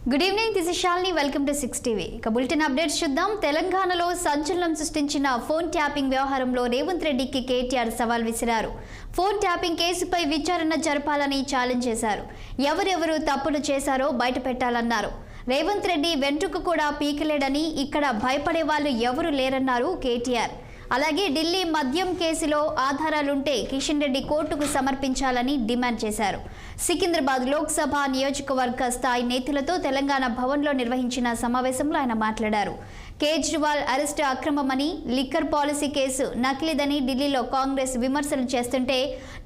Good evening, this is Shalini. Welcome to 6 TV. ఇక bulletin updates చూద్దాం. తెలంగాణలో సంచలనం సృష్టించిన ఫోన్ ట్యాపింగ్ వ్యవహారంలో రేవంత్ రెడ్డికి కేటీఆర్ సవాల్ విసిరారు. ఫోన్ ట్యాపింగ్ కేసుపై విచారణ జరపాలని ఛాలెంజ్ చేశారు. ఎవరెవరు తప్పులు చేశారో బయట పెట్టాలన్నారు. రేవంత్ రెడ్డి వెంట్రుక కూడా పీకలేడని, ఇక్కడ భయపడే వాళ్ళు ఎవరు లేరన్నారు కేటీఆర్. అలాగే ఢిల్లీ మద్యం కేసులో ఆధారాలుంటే కిషన్ రెడ్డి కోర్టుకు సమర్పించాలని డిమాండ్ చేశారు. సికింద్రాబాద్ లోక్సభ నియోజకవర్గ స్థాయి నేతలతో తెలంగాణ భవన్లో నిర్వహించిన సమావేశంలో ఆయన మాట్లాడారు. కేజ్రీవాల్ అరెస్టు అక్రమమని, లిక్కర్ పాలసీ కేసు నకిలీదని ఢిల్లీలో కాంగ్రెస్ విమర్శలు చేస్తుంటే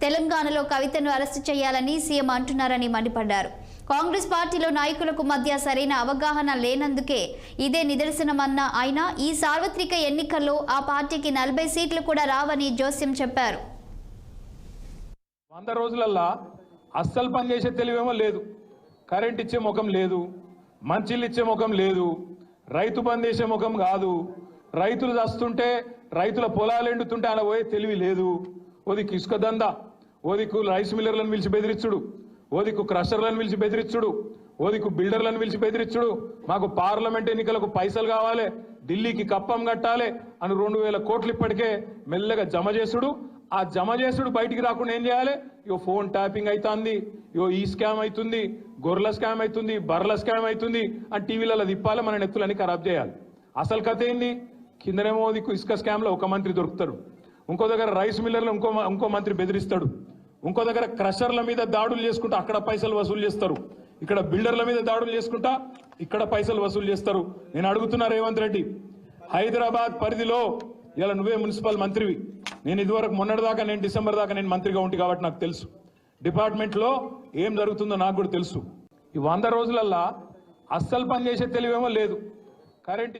తెలంగాణలో కవితను అరెస్టు చేయాలని సీఎం అంటున్నారని మండిపడ్డారు. కాంగ్రెస్ పార్టీలో నాయకులకు మధ్య సరైన అవగాహన లేనందుకే ఇదే నిదర్శనమన్న ఆయన, ఈ సార్వత్రిక ఎన్నికల్లో ఆ పార్టీకి 40 సీట్లు కూడా రావని జోస్యం చెప్పారు. 100 రోజులల్లా అస్సలు పనిచేసే తెలివేమో లేదు, కరెంట్ ఇచ్చే ముఖం లేదు, మంచిళ్ళు ఇచ్చే ముఖం లేదు, రైతు బంద్ చేసే ముఖం కాదు, రైతులు చస్తుంటే రైతుల పొలాలు ఎండుతుంటే అలా పోయే తెలివి లేదు. ఓదికు ఇసుక దందా, ఓదికు రైస్ మిల్లర్లను పిలిచి బెదిరించుడు, ఓదికు క్రషర్లను పిలిచి బెదిరించుడు, ఓదికు బిల్డర్లను పిలిచి బెదిరించుడు, మాకు పార్లమెంట్ ఎన్నికలకు పైసలు కావాలి, ఢిల్లీకి కప్పం కట్టాలి అని 2000 కోట్లు ఇప్పటికే మెల్లగా జమ చేసుడు. ఆ జమ చేసుడు బయటికి రాకుండా ఏం చేయాలి? ఇగో ఫోన్ ట్యాపింగ్ అవుతుంది, ఇగో ఈ స్కామ్ అవుతుంది, గొర్రెల స్కామ్ అవుతుంది, బర్రెల స్కామ్ అవుతుంది అని టీవీలలో తిప్పాలి, మన నెత్తులని ఖరాబ్ చేయాలి. అసలు కథ ఏంది? కిందనేమో ఇసుక స్కామ్లో ఒక మంత్రి దొరుకుతాడు, ఇంకో దగ్గర రైస్ మిల్లర్లో ఇంకో మంత్రి బెదిరిస్తాడు, ఇంకో దగ్గర క్రషర్ల మీద దాడులు చేసుకుంటా అక్కడ పైసలు వసూలు చేస్తారు, ఇక్కడ బిల్డర్ల మీద దాడులు చేసుకుంటా ఇక్కడ పైసలు వసూలు చేస్తారు. నేను అడుగుతున్నా రేవంత్ రెడ్డి, హైదరాబాద్ పరిధిలో ఇలా నువ్వే మున్సిపల్ మంత్రివి, నేను ఇదివరకు మొన్నటిదాకా నేను డిసెంబర్ దాకా నేను మంత్రిగా ఉంటి కాబట్టి నాకు తెలుసు డిపార్ట్మెంట్లో ఏం జరుగుతుందో నాకు కూడా తెలుసు. ఈ 100 రోజులల్లా అస్సలు పనిచేసే తెలివేమో లేదు, కరెంట్